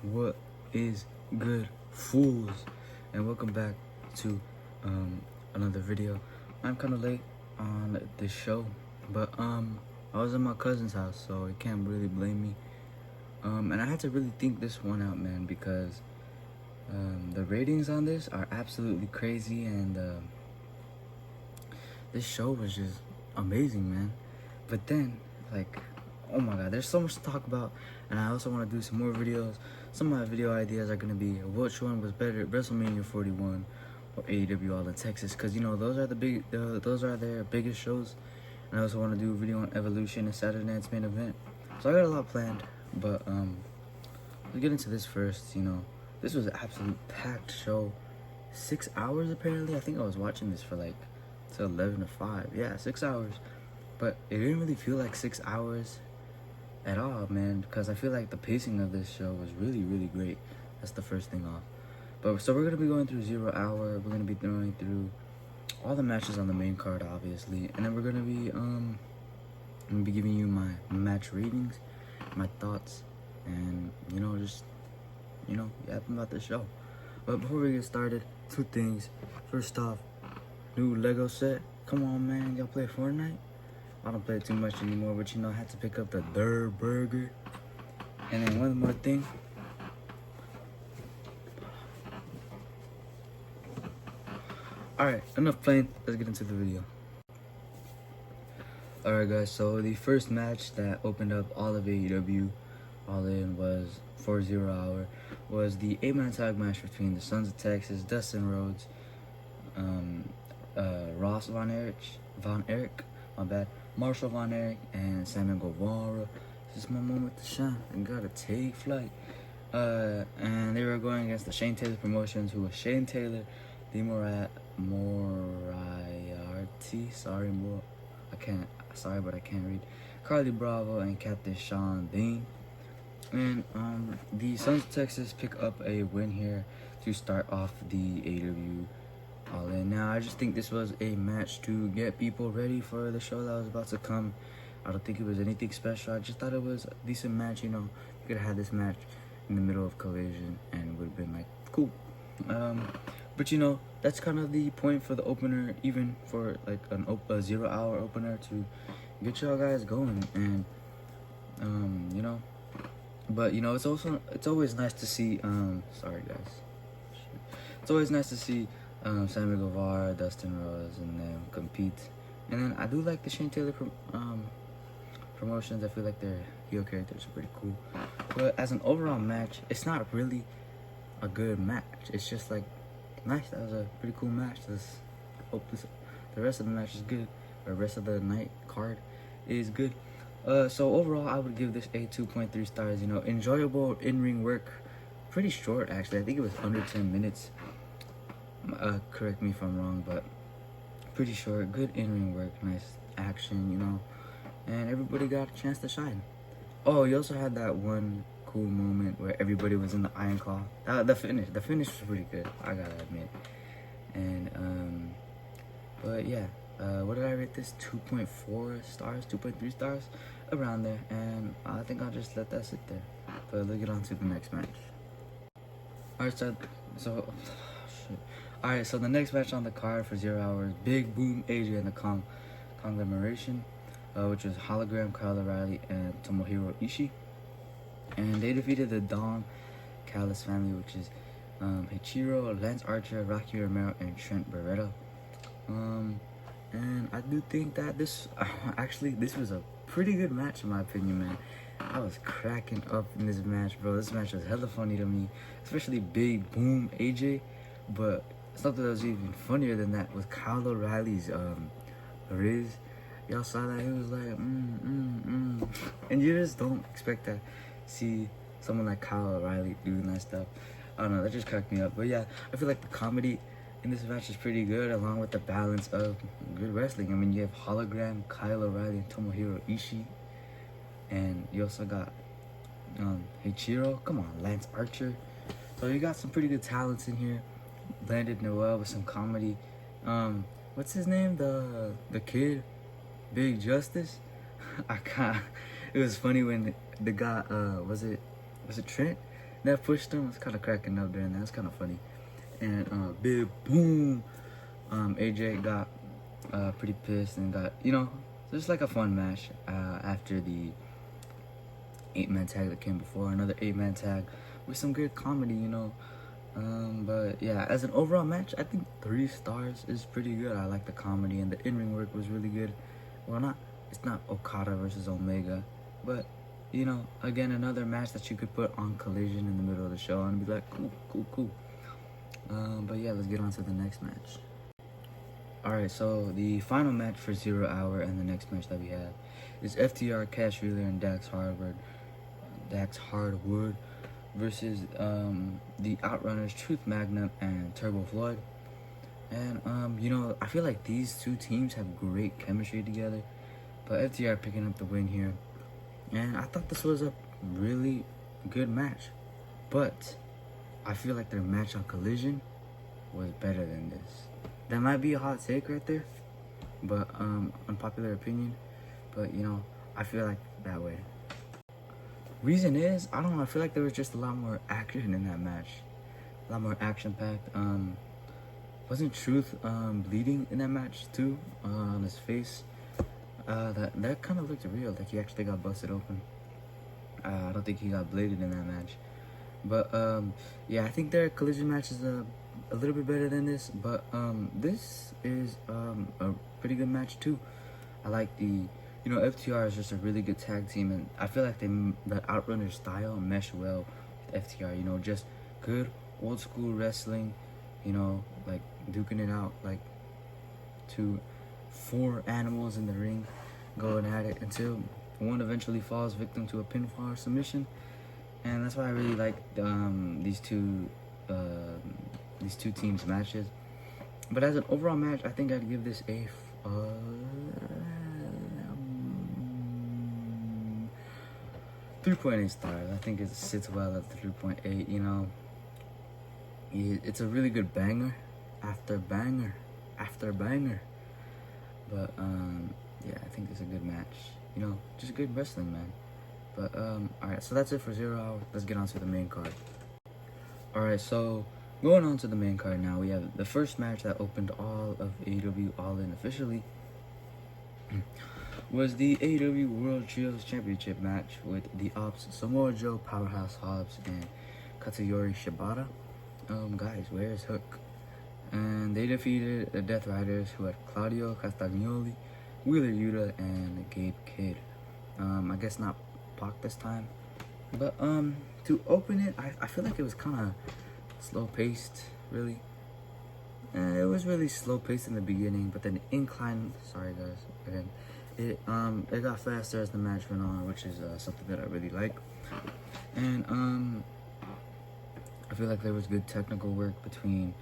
What is good, fools? And welcome back to another video. I'm kind of late on this show, but I was at my cousin's house, so you can't really blame me. And I had to really think this one out, man, because the ratings on this are absolutely crazy, and this show was just amazing, man. But then, like, oh my god, there's so much to talk about, and I also want to do some more videos. Some of my video ideas are gonna be which one was better, WrestleMania 41 or AEW All in Texas, because you know those are those are their biggest shows. And I also want to do a video on Evolution and Saturday Night's Main Event. So I got a lot planned, but let's get into this first. You know, this was an absolute packed show, 6 hours apparently. I think I was watching this for like till 11 to 5. Yeah, 6 hours, but it didn't really feel like 6 hours at all, man, because I feel like the pacing of this show was really, really great. That's the first thing off. But so we're gonna be going through 0 hour. We're gonna be going through all the matches on the main card, obviously, and then we're gonna be giving you my match ratings, my thoughts, and you know, just yapping about the show. But before we get started, two things. First off, new Lego set. Come on, man, y'all play Fortnite? I don't play too much anymore, but you know, I had to pick up the third burger. And then one more thing. Alright, enough playing. Let's get into the video. Alright, guys, so the first match that opened up all of AEW All In was 4-0 hour, was the 8-man tag match between the Sons of Texas, Dustin Rhodes, Ross Von Erich, my bad, Marshall Von Erich, and Sammy Guevara. This is my moment to shine. I gotta take flight. And they were going against the Shane Taylor Promotions, who was Shane Taylor, the Moriarty. Sorry, but I can't read. Carly Bravo and Captain Sean Dean. And the Sons of Texas pick up a win here to start off the AEW All In. Now, I just think this was a match to get people ready for the show that was about to come. I don't think it was anything special. I just thought it was a decent match. You know, you could have had this match in the middle of Collision and it would have been like cool. But you know, that's kind of the point for the opener, even for like a 0 hour opener, to get y'all guys going. And you know, but you know, it's always nice to see sorry guys, it's always nice to see Sammy Guevara, Dustin Rhodes, and them compete. And then I do like the Shane Taylor promotions. I feel like their heel characters are pretty cool. But as an overall match, it's not really a good match. It's just like nice. That was a pretty cool match. Hope the rest of the match is good. Or the rest of the night card is good. So overall, I would give this a 2.3 stars. You know, enjoyable in-ring work. Pretty short, actually. I think it was under 10 minutes. Correct me if I'm wrong, but pretty short. Good in-ring work. Nice action, you know. And everybody got a chance to shine. Oh, you also had that one cool moment where everybody was in the Iron Claw. The finish was pretty good, I gotta admit. And but yeah, what did I rate this? 2.4 stars, 2.3 stars, around there. And I think I'll just let that sit there. But let's get on to the next match. Alright, so the next match on the card for 0 hours, Big Boom AJ and the Conglomeration, which was Hologram, Kyle O'Reilly, and Tomohiro Ishii. And they defeated the Don Callis family, which is Hichiro, Lance Archer, Rocky Romero, and Trent Beretta. And I do think that this was a pretty good match in my opinion, man. I was cracking up in this match, bro. This match was hella funny to me, especially Big Boom AJ. But something that was even funnier than that was Kyle O'Reilly's Riz. Y'all saw that? He was like, and you just don't expect to see someone like Kyle O'Reilly doing that stuff. I don't know, that just cracked me up. But yeah, I feel like the comedy in this match is pretty good, along with the balance of good wrestling. I mean, you have Hologram, Kyle O'Reilly, and Tomohiro Ishii. And you also got Hichiro, come on, Lance Archer. So you got some pretty good talents in here. Blended Noel with some comedy. What's his name? The kid? Big Justice. It was funny when the guy was it Trent that push through was kind of cracking up there, and that's kind of funny. And big boom, AJ got pretty pissed and got, just like a fun match after the 8-man tag that came before, another 8-man tag with some good comedy. But yeah, as an overall match, I think 3 stars is pretty good. I like the comedy, and the in-ring work was really good. Well, it's not Okada versus Omega, but again, another match that you could put on Collision in the middle of the show and be like, cool. But yeah, let's get on to the next match. Alright, so the final match for 0 Hour and the next match that we have is FTR, Cash Wheeler, and Dax Hardwood versus the Outrunners, Truth Magnum, and Turbo Floyd. And I feel like these 2 teams have great chemistry together, but FTR picking up the win here. And I thought this was a really good match, but I feel like their match on Collision was better than this. That might be a hot take right there, but unpopular opinion, but I feel like that way. Reason is, I don't know, I feel like there was just a lot more action in that match. A lot more action packed. Wasn't Truth bleeding in that match too, on his face? That kind of looked real, like he actually got busted open. I don't think he got bladed in that match. But yeah, I think their Collision match is a little bit better than this, but this is a pretty good match too. I like the FTR is just a really good tag team, and I feel like the Outrunner style mesh well with FTR. Just good old school wrestling, like duking it out, like 4 animals in the ring going at it until one eventually falls victim to a pinfall or submission. And that's why I really like these two teams matches. But as an overall match, I think I'd give this a 3.8 stars. I think it sits well at 3.8. It's a really good banger after banger after banger. But yeah, I think it's a good match. Just good wrestling, man. But alright, so that's it for 0 Hour. Let's get on to the main card. Alright, so going on to the main card now, we have the first match that opened all of AEW All In officially. Was the AEW World Trios Championship match with the Ops, Samoa Joe, Powerhouse Hobbs, and Katsuyori Shibata. Guys, where's Hook? And they defeated the Death Riders, who had Claudio Castagnoli, Wheeler Yuta, and Gabe Kidd. I guess not Pac this time. But to open it, I feel like it was kind of slow-paced, really. It was really slow-paced in the beginning, but then the incline, sorry guys, again, it got faster as the match went on, which is something that I really like. And I feel like there was good technical work between,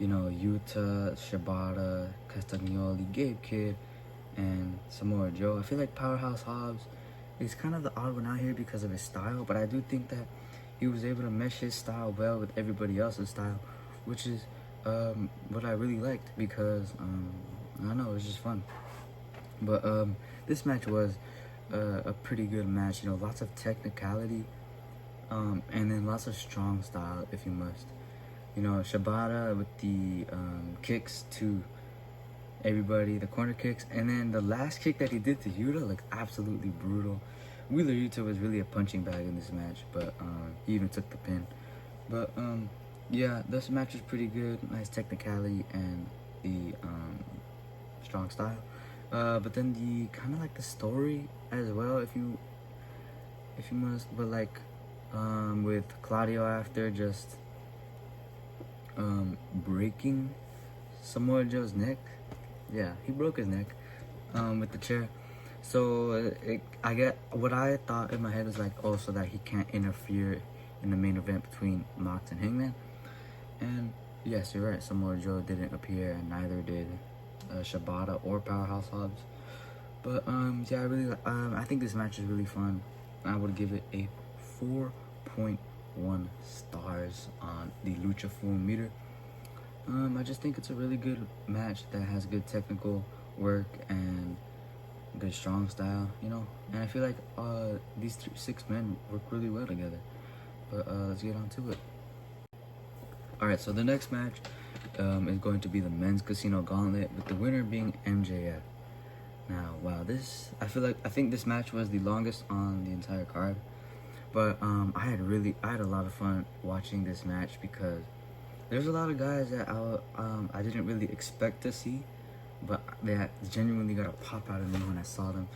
Yuta, Shibata, Castagnoli, Gabe Kidd, and Samoa Joe. I feel like Powerhouse Hobbs is kind of the odd one out here because of his style, but I do think that he was able to mesh his style well with everybody else's style, which is what I really liked, because I don't know, it was just fun. But this match was a pretty good match. Lots of technicality, and then lots of strong style, if you must. Shibata with the kicks to everybody, the corner kicks, and then the last kick that he did to Yuta looked absolutely brutal. Wheeler Yuta was really a punching bag in this match, but he even took the pin. But yeah, this match was pretty good. Nice technicality and the strong style. But then the kind of like the story as well, if you must. But like with Claudio after just breaking Samoa Joe's neck. Yeah, he broke his neck with the chair. So I get what I thought in my head was like, oh, so that he can't interfere in the main event between Mox and Hangman. And yes, you're right. Samoa Joe didn't appear, and neither did Shibata or Powerhouse Hobbs. But yeah, I think this match is really fun. I would give it a 4.1 stars on the Lucha Full meter. I just think it's a really good match that has good technical work and good strong style, And I feel like these 6 men work really well together. But let's get on to it. Alright, so the next match is going to be the men's casino gauntlet, with the winner being MJF. Now, wow, I think this match was the longest on the entire card. But I had a lot of fun watching this match, because there's a lot of guys that I didn't really expect to see, but that genuinely got a pop out of me when I saw them.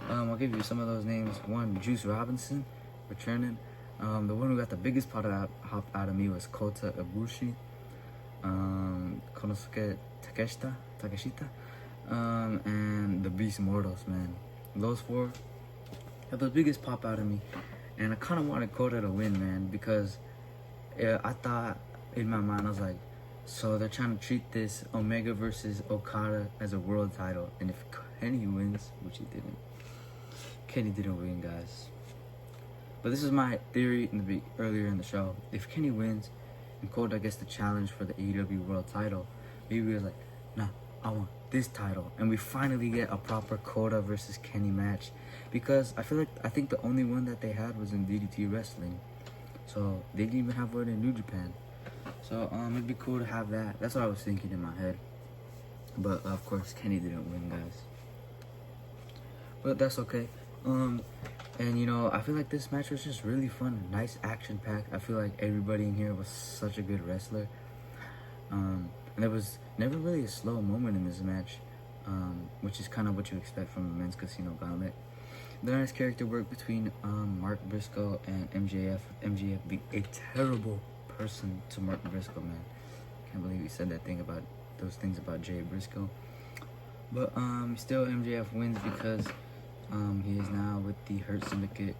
I'll give you some of those names. One, Juice Robinson, returning. The one who got the biggest pop out of me was Kota Ibushi, Konosuke Takeshita, and the Beast Mortals, man. Those four had the biggest pop out of me, and I kind of wanted Kota to win, man, because I thought in my mind, I was like, so they're trying to treat this Omega versus Okada as a world title, and if Kenny wins, which he didn't, Kenny didn't win, guys. But this is my theory earlier in the show. If Kenny wins and Kota gets the challenge for the AEW world title, maybe we're like, nah, I want this title, and we finally get a proper Kota versus Kenny match, because I think the only one that they had was in DDT wrestling, so they didn't even have one in New Japan. So it'd be cool to have that. That's what I was thinking in my head. But of course Kenny didn't win, guys. But that's okay. And you know, I feel like this match was just really fun, nice action packed. I feel like everybody in here was such a good wrestler. And there was never really a slow moment in this match, which is kind of what you expect from a men's casino gauntlet. The nice character work between Mark Briscoe and MJF. MJF being a terrible person to Mark Briscoe, man. Can't believe he said those things about Jay Briscoe. But still MJF wins, because he is now with the Hurt Syndicate.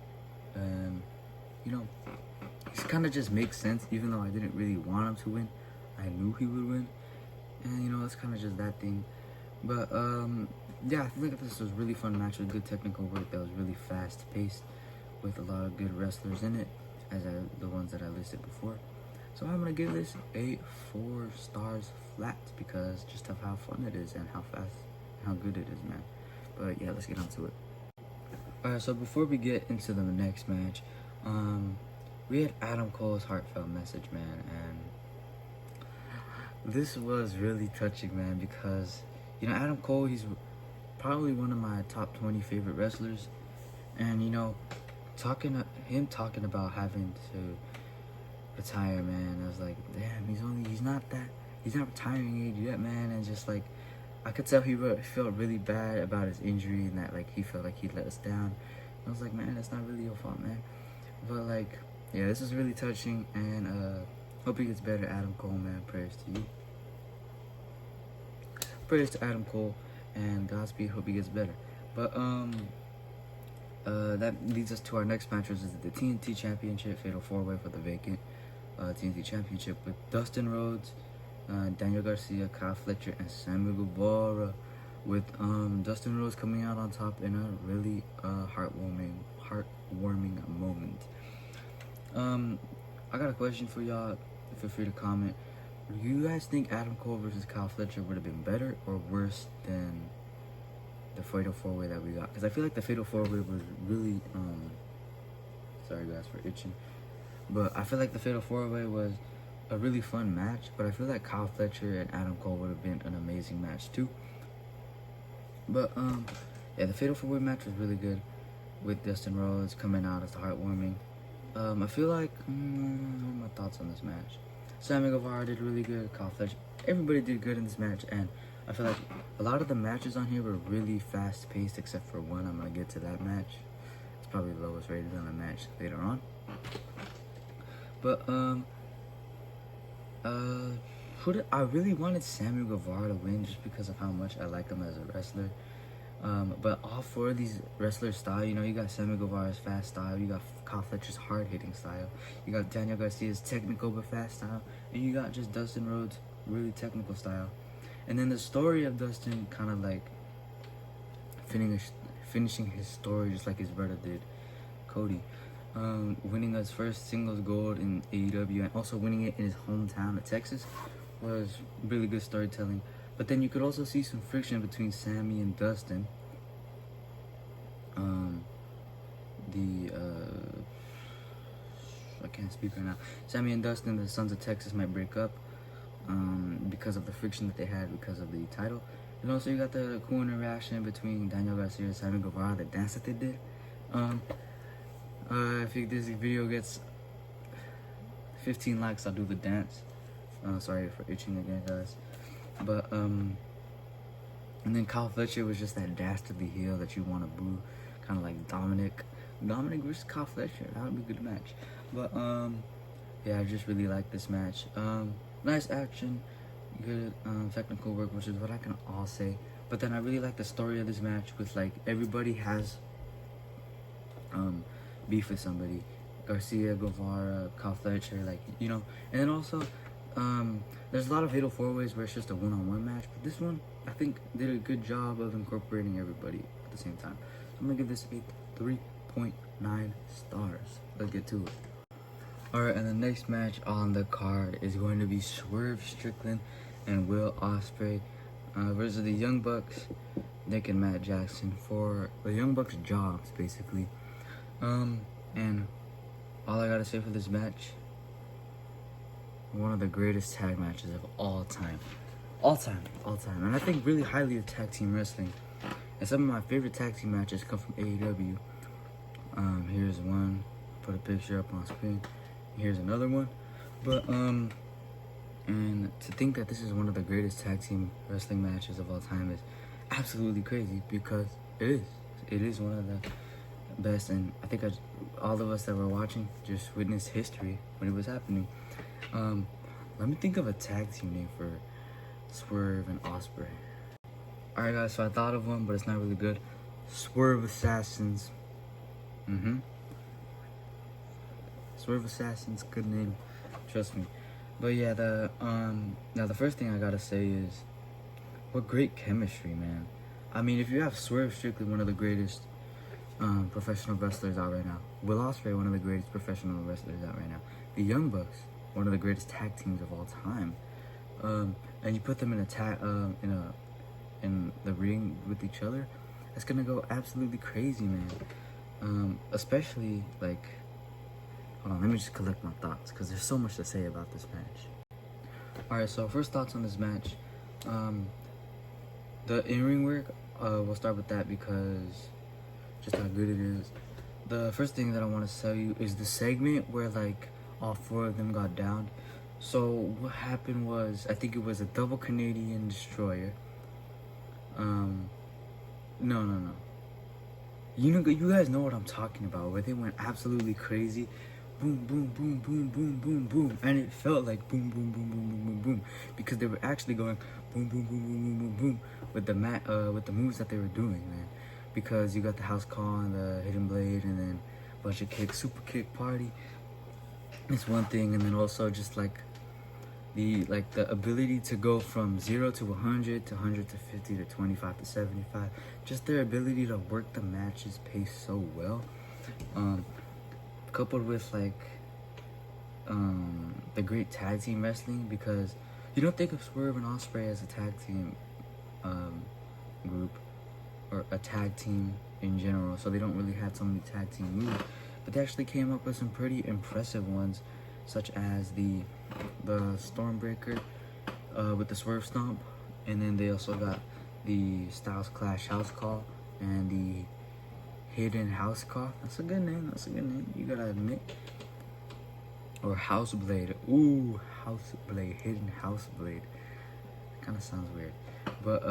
You know, it kind of just makes sense, even though I didn't really want him to win. I knew he would win, and you know, it's kind of just that thing. But yeah, I think this was a really fun match with good technical work that was really fast paced, with a lot of good wrestlers in it, as the ones that I listed before. So I'm gonna give this a 4 stars flat, because just of how fun it is and how fast and how good it is, man. But yeah, let's get on to it. Alright, so before we get into the next match, we had Adam Cole's heartfelt message, man, and this was really touching, man, because, you know, Adam Cole, he's probably one of my top 20 favorite wrestlers, and, you know, talking about having to retire, man, I was like, damn, he's not retiring age yet, man, and just like, I could tell he felt really bad about his injury, and that, like, he felt like he let us down. I was like, man, that's not really your fault, man. But, like, yeah, this is really touching, and hope he gets better, Adam Cole, man. Prayers to you. Prayers to Adam Cole, and Godspeed. Hope he gets better. But that leads us to our next match, which is the TNT Championship Fatal 4-Way for the vacant TNT Championship, with Dustin Rhodes, Daniel Garcia, Kyle Fletcher, and Sammy Guevara, with Dustin Rhodes coming out on top in a really heartwarming moment. I got a question for y'all. Feel free to comment. Do you guys think Adam Cole versus Kyle Fletcher would have been better or worse than the Fatal 4-Way that we got? Because I feel like the Fatal 4-Way was really sorry guys for itching, but I feel like the Fatal 4-Way was a really fun match, but I feel like Kyle Fletcher and Adam Cole would have been an amazing match too. But yeah, the Fatal 4-Way match was really good, with Dustin Rhodes coming out as the heartwarming. I feel like what are my thoughts on this match? Sammy Guevara did really good. Kyle Fletcher, everybody did good in this match, and I feel like a lot of the matches on here were really fast paced, except for one. I'm gonna get to that match. It's probably the lowest rated on the match later on. But I really wanted Sammy Guevara to win, just because of how much I like him as a wrestler. But all 4 of these wrestlers' style, you know, you got Sammy Guevara's fast style, you got Kyle Fletcher's hard-hitting style, you got Daniel Garcia's technical but fast style, and you got just Dustin Rhodes' really technical style. And then the story of Dustin kind of like finishing his story just like his brother did, Cody, winning his first singles gold in AEW, and also winning it in his hometown of Texas, was really good storytelling. But then you could also see some friction between Sammy and Dustin. I can't speak right now. Sammy and Dustin, the Sons of Texas, might break up because of the friction that they had because of the title. And also you got the cool interaction between Daniel Garcia and Sammy Guevara, the dance that they did. If this video gets 15 likes, I'll do the dance. Sorry for itching again, guys. But and then Kyle Fletcher was just that dastardly heel that you want to boo, kind of like Dominic versus Kyle Fletcher. That would be a good match. But yeah, I just really like this match. Nice action, good technical work, which is what I can all say. But then I really like the story of this match with like everybody has beef with somebody. Garcia, Guevara, Kyle Fletcher, like, you know. And then also there's a lot of fatal four ways where it's just a one-on-one match, but this one I think did a good job of incorporating everybody at the same time. So I'm gonna give this a 3.9 stars. Let's get to it. Alright, and the next match on the card is going to be Swerve Strickland and Will Ospreay versus the Young Bucks, Nick and Matt Jackson, for the Young Bucks jobs, basically. And all I gotta say for this match, one of the greatest tag matches of all time. And I think really highly of tag team wrestling. And some of my favorite tag team matches come from AEW. Here's one, put a picture up on screen. Here's another one. But and to think that this is one of the greatest tag team wrestling matches of all time is absolutely crazy, because it is one of the best. And I think all of us that were watching just witnessed history when it was happening. Let me think of a tag team name for Swerve and Ospreay. Alright guys, so I thought of one, but it's not really good. Swerve Assassins. Swerve Assassins, good name, trust me. But yeah, now the first thing I gotta say is, what great chemistry, man. I mean, if you have Swerve Strickland, one of the greatest professional wrestlers out right now, Will Ospreay, one of the greatest professional wrestlers out right now, the Young Bucks, one of the greatest tag teams of all time, and you put them in in the ring with each other, it's gonna go absolutely crazy, man. Especially like, hold on, let me just collect my thoughts, because there's so much to say about this match. Alright, so first thoughts on this match. The in-ring work, we'll start with that because just how good it is. The first thing that I want to tell you is the segment where like all four of them got down. So what happened was, I think it was a double Canadian destroyer. No. You guys know what I'm talking about, where they went absolutely crazy. Boom, boom, boom, boom, boom, boom, boom. And it felt like boom, boom, boom, boom, boom, boom, boom. Because they were actually going boom, boom, boom, boom, boom, boom, boom with the moves that they were doing, man. Because you got the house call and the hidden blade and then a bunch of kicks, super kick party. It's one thing, and then also just like the ability to go from 0 to 100 to 100 to 50 to 25 to 75. Just their ability to work the matches pace so well. Coupled with like the great tag team wrestling, because you don't think of Swerve and Ospreay as a tag team group or a tag team in general, so they don't really have so many tag team moves, but they actually came up with some pretty impressive ones, such as the Stormbreaker with the Swerve Stomp, and then they also got the Styles Clash House Call and the Hidden House Call. That's a good name, you gotta admit. Or House Blade. Ooh, House Blade, Hidden House Blade. Kind of sounds weird, but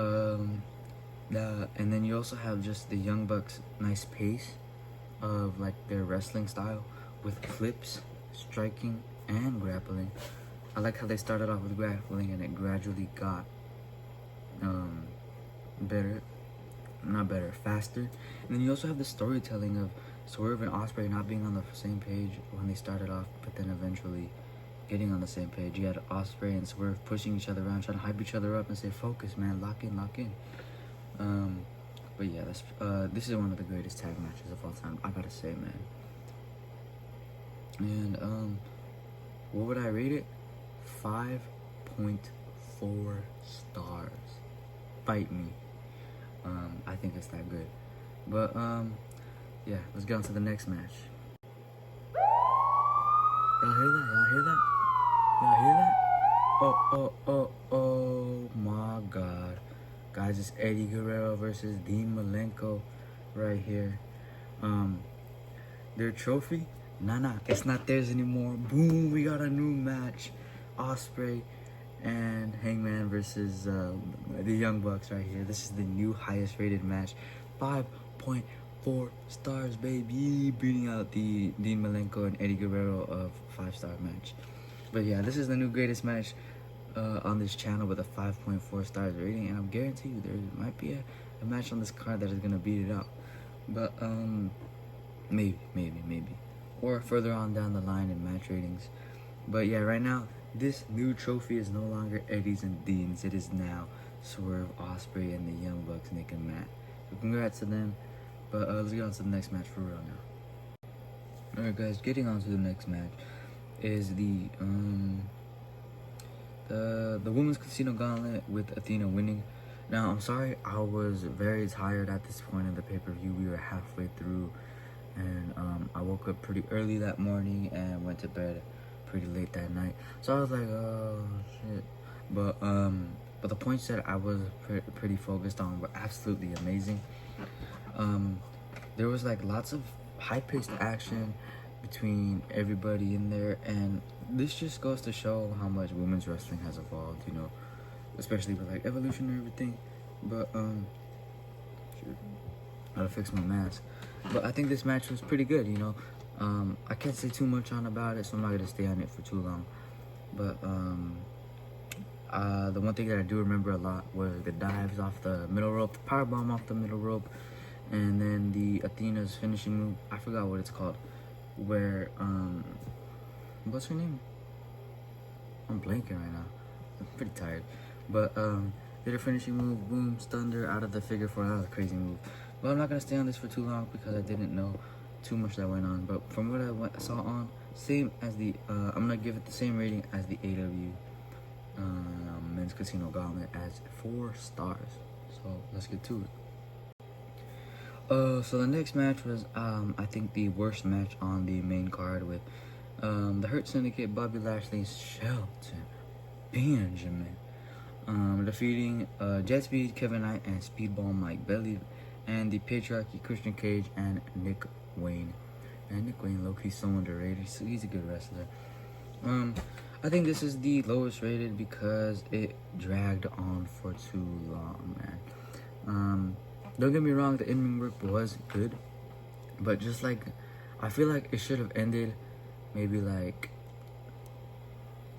and then you also have just the Young Bucks' nice pace of like their wrestling style with flips, striking, and grappling. I like how they started off with grappling and it gradually got faster. And then you also have the storytelling of Swerve and Ospreay not being on the same page when they started off, but then eventually getting on the same page. You had Ospreay and Swerve pushing each other around, trying to hype each other up and say, focus, man, lock in. But yeah, this is one of the greatest tag matches of all time, I gotta say, man. And what would I rate it? 5.4 stars. Fight me. I think it's that good. But yeah, let's get on to the next match. Y'all hear that? Y'all hear that? Y'all hear that? Oh my God. Guys, it's Eddie Guerrero versus Dean Malenko right here. Their trophy? Nah, it's not theirs anymore. Boom, we got a new match. Ospreay and Hangman versus the Young Bucks right here. This is the new highest rated match. 5.4 stars, baby. Beating out the Dean Malenko and Eddie Guerrero of 5-star match. But yeah, this is the new greatest match on this channel with a 5.4 stars rating, and I'm guarantee you there might be a match on this card that is gonna beat it out. But maybe, or further on down the line in match ratings. But yeah, right now this new trophy is no longer Eddie's and Dean's. It is now Swerve, Ospreay, and the Young Bucks, Nick and Matt. So congrats to them. But let's get on to the next match for real now. Alright guys, getting on to the next match is the Women's Casino Gauntlet with Athena winning. Now, I'm sorry, I was very tired at this point in the pay-per-view. We were halfway through, and I woke up pretty early that morning and went to bed pretty late that night. So I was like, oh shit. But the points that I was pretty focused on were absolutely amazing. There was like lots of high-paced action between everybody in there, and this just goes to show how much women's wrestling has evolved, you know, especially with like Evolution and everything. But shoot, gotta fix my mask. But I think this match was pretty good, you know. I can't say too much about it, so I'm not gonna stay on it for too long. But the one thing that I do remember a lot was the dives off the middle rope, the powerbomb off the middle rope, and then the Athena's finishing move. I forgot what it's called. Where what's her name? I'm blanking right now. I'm pretty tired. But did a finishing move, boom, stunned her out of the figure four. That was a crazy move. But I'm not gonna stay on this for too long because I didn't know too much that went on. But from what I saw on, same as the I'm gonna give it the same rating as the AEW Men's Casino Gauntlet as 4 stars. So let's get to it. So the next match was, I think the worst match on the main card with the Hurt Syndicate, Bobby Lashley, Shelton Benjamin, defeating Jet Speed, Kevin Knight, and Speedball Mike Bailey, and the Patriarchy, Christian Cage, and Nick Wayne. And Nick Wayne, low-key so underrated. He's a good wrestler. I think this is the lowest rated because it dragged on for too long, man. Don't get me wrong, the in-ring work was good, but just like, I feel like it should have ended maybe like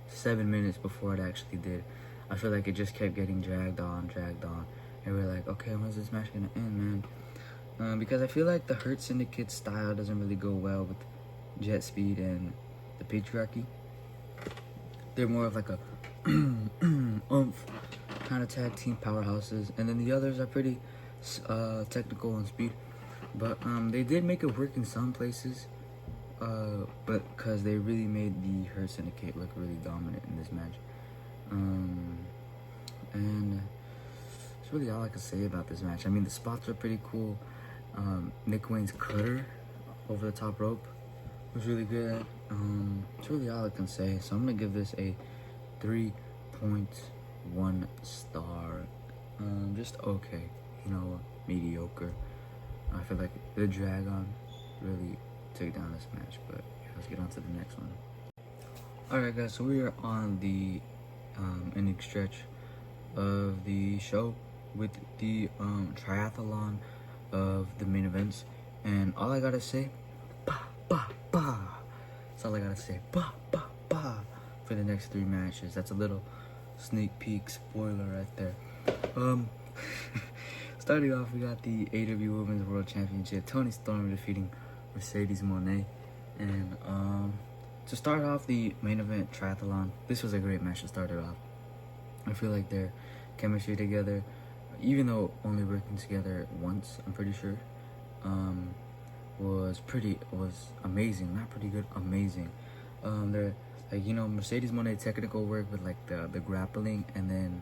7 minutes before it actually did. I feel like it just kept getting dragged on, and we're like, okay, when's this match gonna end, man? Because I feel like the Hurt Syndicate style doesn't really go well with Jet Speed and the Patriarchy. They're more of like a oomph kind of tag team powerhouses, and then the others are pretty technical and speed, but they did make it work in some places, but because they really made the Hurt Syndicate look really dominant in this match, and that's really all I can say about this match. I mean, the spots are pretty cool. Nick Wayne's cutter over the top rope was really good. That's really all I can say, so I'm gonna give this a 3.1 star. Just okay. You know, mediocre. I feel like the drag on really took down this match, but yeah, let's get on to the next one. Alright guys, so we are on the ending stretch of the show with the triathlon of the main events, and all I gotta say, ba ba ba. That's all I gotta say, ba ba ba, for the next 3 matches. That's a little sneak peek spoiler right there. Starting off, we got the AEW Women's World Championship, Toni Storm defeating Mercedes Moné. And to start off the main event triathlon, this was a great match to start it off. I feel like their chemistry together, even though only working together once, I'm pretty sure, was amazing. Not pretty good, amazing. They're like, you know, Mercedes Moné technical work with like the grappling, and then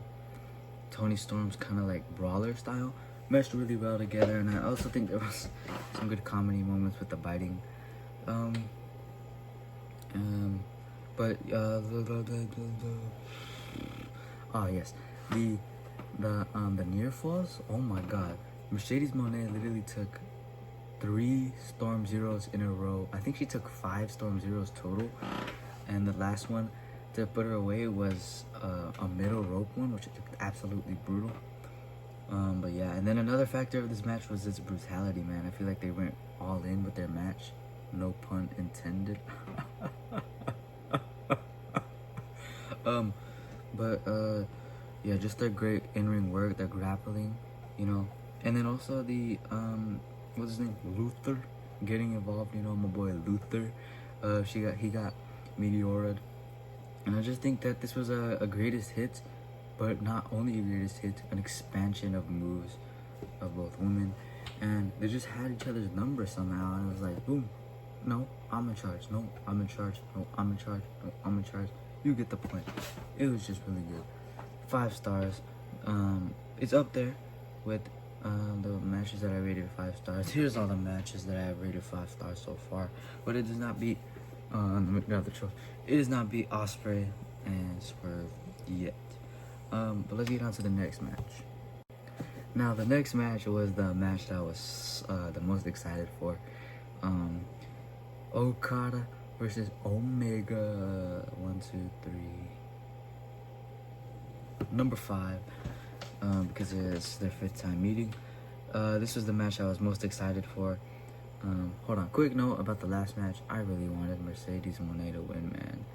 Toni Storm's kind of like brawler style meshed really well together. And I also think there was some good comedy moments with the biting. But oh yes, the near falls. Oh my God, Mercedes Moné literally took 3 Storm Zeros in a row. I think she took 5 Storm Zeros total, and the last one to put her away was a middle rope one, which looked absolutely brutal. But yeah, and then another factor of this match was its brutality, man. I feel like they went all in with their match. No pun intended. Yeah, just their great in-ring work, their grappling, you know. And then also the, what's his name? Luther getting involved, you know, my boy Luther. He got meteored. And I just think that this was a greatest hit, but not only a greatest hit, an expansion of moves of both women. And they just had each other's number somehow, and it was like, boom, no, I'm in charge, no, I'm in charge, no, I'm in charge, no, I'm in charge. You get the point. It was just really good. 5 stars. It's up there with the matches that I rated 5 stars. Here's all the matches that I have rated 5 stars so far, but it does not beat it does not beat Osprey and Swerve yet. But let's get on to the next match. Now the next match was the match that I was the most excited for. Okada versus Omega. 1, 2, 3. Number 5. Because it's their 5th time meeting. This was the match I was most excited for. Hold on, quick note about the last match. I really wanted Mercedes Moné to win, man.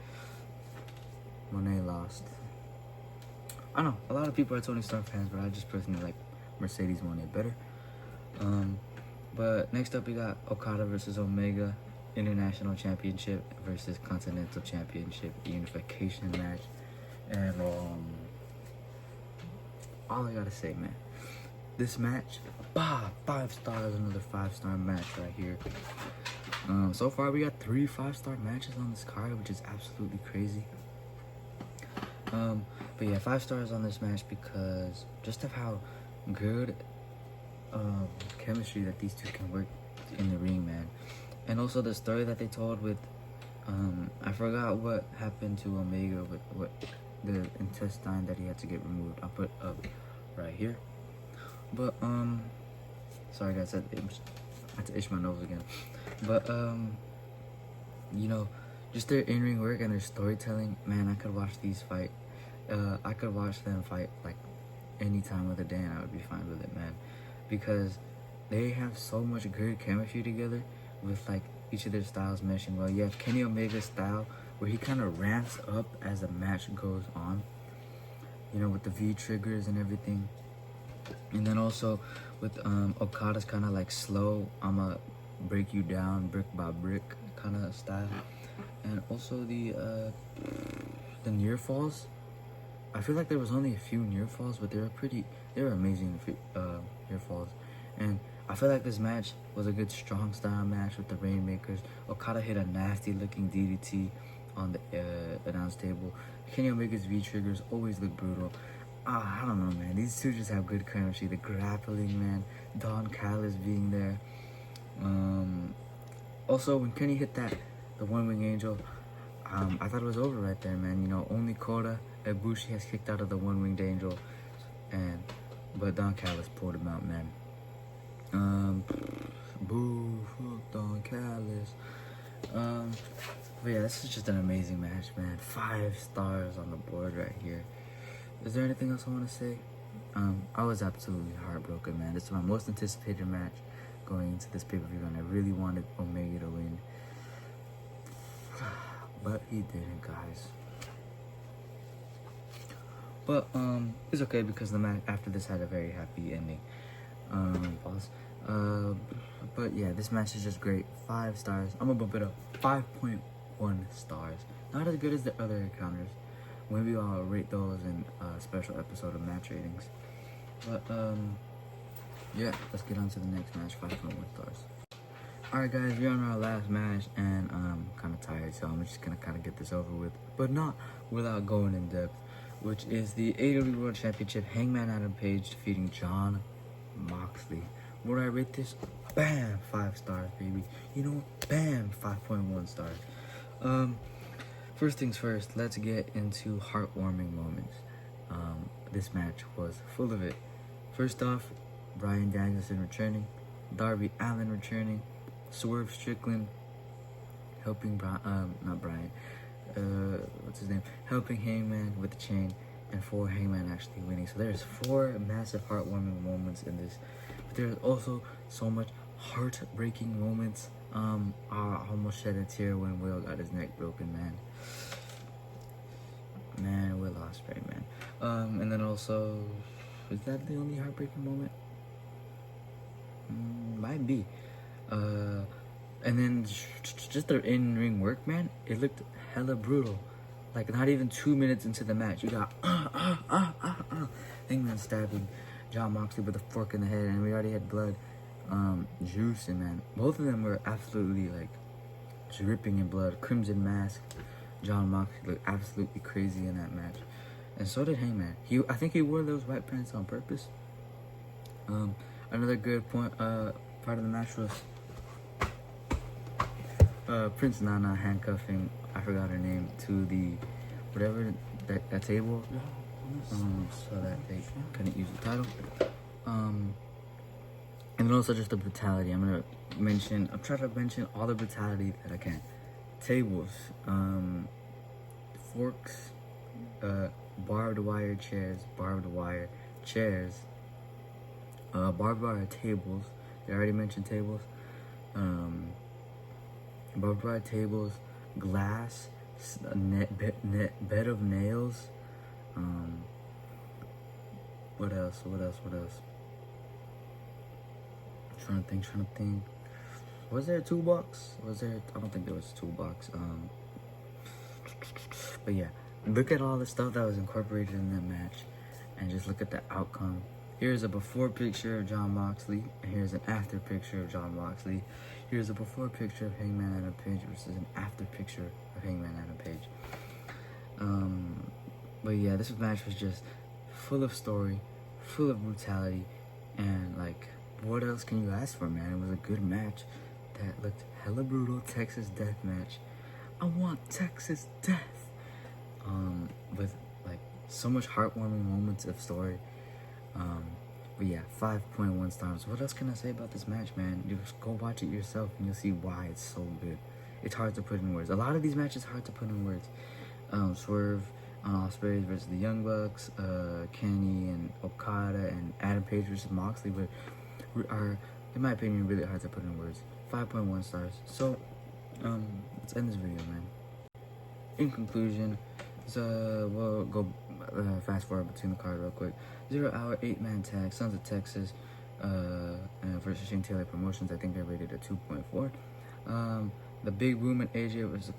Moné lost. I know a lot of people are Tony Stark fans, but I just personally like Mercedes Moné better. But next up we got Okada versus Omega, International Championship versus Continental Championship unification match. And all I gotta say, man, this match, 5 stars, another 5-star match right here. So far we got 3 5-star matches on this card, which is absolutely crazy. But yeah, 5 stars on this match because just of how good chemistry that these two can work in the ring, man. And also the story that they told with I forgot what happened to Omega with what the intestine that he had to get removed. I'll put up right here. But sorry guys, I had to itch my nose again. But you know, just their in-ring work and their storytelling, man, I could watch these fight. I could watch them fight like any time of the day and I would be fine with it, man. Because they have so much good chemistry together with like each of their styles meshing well. You have Kenny Omega's style where he kind of ramps up as the match goes on, you know, with the V triggers and everything. And then also with Okada's kind of like slow, I'ma break you down brick by brick kind of style. And also the near falls. I feel like there was only a few near falls, but they were amazing near falls. And I feel like this match was a good strong style match with the Rainmakers. Okada hit a nasty looking DDT on the announce table. Kenny Omega's V triggers always look brutal. I don't know, man. These two just have good chemistry. The grappling, man. Don Callis being there. Also, when Kenny hit the One Wing Angel, I thought it was over right there, man. You know, only Kota Ibushi has kicked out of the One Winged Angel, but Don Callis pulled him out, man. Boo, fuck Don Callis. But yeah, this is just an amazing match, man. 5 stars on the board right here. Is there anything else I want to say? I was absolutely heartbroken, man. This is my most anticipated match going into this pay-per-view, and I really wanted Omega to win. But he didn't, guys. But it's okay because the match after this had a very happy ending. But yeah, this match is just great. 5 stars. I'm gonna bump it up. 5.1 stars. Not as good as the other encounters. Maybe I'll rate those in a special episode of match ratings. But yeah, let's get on to the next match. 5.1 stars. Alright guys, we're on our last match, and I'm kind of tired, so I'm just gonna kind of get this over with, but not without going in depth, which is the AEW World Championship. Hangman Adam Page defeating Jon Moxley. Would I rate this? Bam! 5 stars, baby. You know what? Bam! 5.1 stars. First things first, let's get into heartwarming moments. This match was full of it. First off, Bryan Danielson returning, Darby Allin returning, Swerve Strickland helping what's his name? Helping Hangman with the chain, and for Hangman actually winning. So there's 4 massive heartwarming moments in this. But there's also so much heartbreaking moments. I almost shed a tear when Will got his neck broken, man. Will Ospreay, man. And then also, is that the only heartbreaking moment? Might be. And then just their in-ring work, man. It looked hella brutal. Like, not even 2 minutes into the match, you got Hangman stabbing Jon Moxley with a fork in the head, and we already had blood juicing, man. Both of them were absolutely, like, dripping in blood. Crimson Mask. Jon Moxley looked absolutely crazy in that match. And so did Hangman. I think he wore those white pants on purpose. Another good part of the match was Prince Nana handcuffing, I forgot her name, to the whatever that table, so that they couldn't use the title. And then also just the brutality. I'm trying to mention all the brutality that I can. Tables, forks, barbed wire chairs, barbed wire tables. They already mentioned tables. Barbed wire tables, glass, bed of nails. What else? Trying to think. Was there a toolbox? I don't think there was a toolbox. But yeah, look at all the stuff that was incorporated in that match, and just look at the outcome. Here's a before picture of Jon Moxley, and here's an after picture of Jon Moxley. Here's a before picture of Hangman Adam Page versus an after picture of Hangman Adam Page. But yeah, this match was just full of story, full of brutality, and like, what else can you ask for, man? It was a good match that looked hella brutal. Texas death match. I want Texas death. With like so much heartwarming moments of story. But yeah, 5.1 stars. What else can I say about this match, man? You just go watch it yourself and you'll see why it's so good. It's hard to put in words. A lot of these matches are hard to put in words. Swerve on Ospreay versus the Young Bucks, Kenny and Okada and Adam Page versus Moxley, but are, in my opinion, really hard to put in words. 5.1 stars. So, let's end this video, man. In conclusion, we'll go fast forward between the card real quick. 0 hour 8-man tag, Sons of Texas versus Shane Taylor Promotions. I think they're rated at 2.4. The Big Boom and AJ versus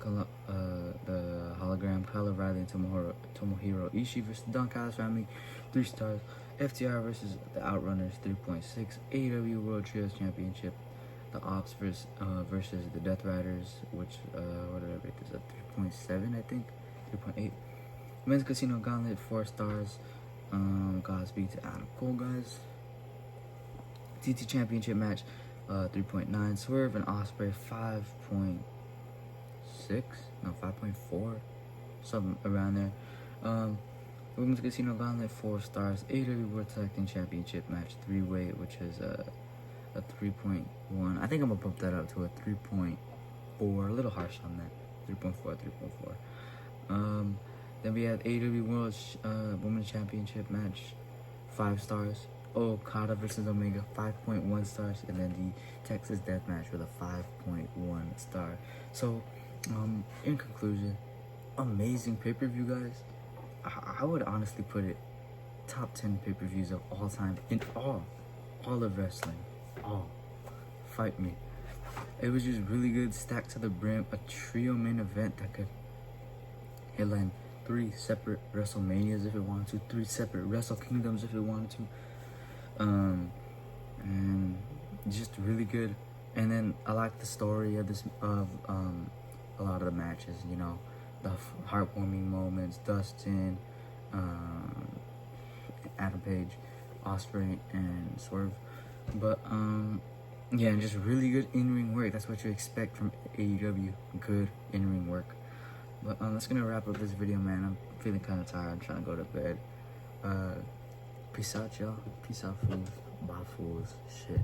the hologram, Kyle O'Reilly and Tomohiro Ishii versus the Don Callis family, 3 stars. FTR versus the Outrunners, 3.6. AEW World Trios Championship, the Ops versus the Death Riders, which what did I rate this at? 3.7, I think, 3.8. Men's Casino Gauntlet, 4 stars. Godspeed to Adam Cole, guys. TT Championship match, 3.9. Swerve and Ospreay, 5.6. No, 5.4. Something around there. Women's Casino Gauntlet, 4 stars. AEW World Tag Team Championship match, 3-way, which is a 3.1. I think I'm gonna bump that up to a 3.4. A little harsh on that. 3.4. Then we had AEW World Women's Championship match, 5 stars. Okada versus Omega, 5.1 stars. And then the Texas Death Match with a 5.1 star. So, in conclusion, amazing pay-per-view, guys. I would honestly put it top 10 pay-per-views of all time in all of wrestling. Fight me. It was just really good, stacked to the brim. A trio main event that could headline 3 separate WrestleManias if it wanted to, 3 separate Wrestle Kingdoms if it wanted to, and just really good. And then I like the story of a lot of the matches, you know, the heartwarming moments, Dustin, Adam Page, Ospreay, and Swerve. But Yeah, and just really good in-ring work. That's what you expect from AEW. Good in-ring work. But that's gonna wrap up this video, man. I'm feeling kind of tired. I'm trying to go to bed. Peace out, y'all. Peace out, fools. Bye, fools. Shit.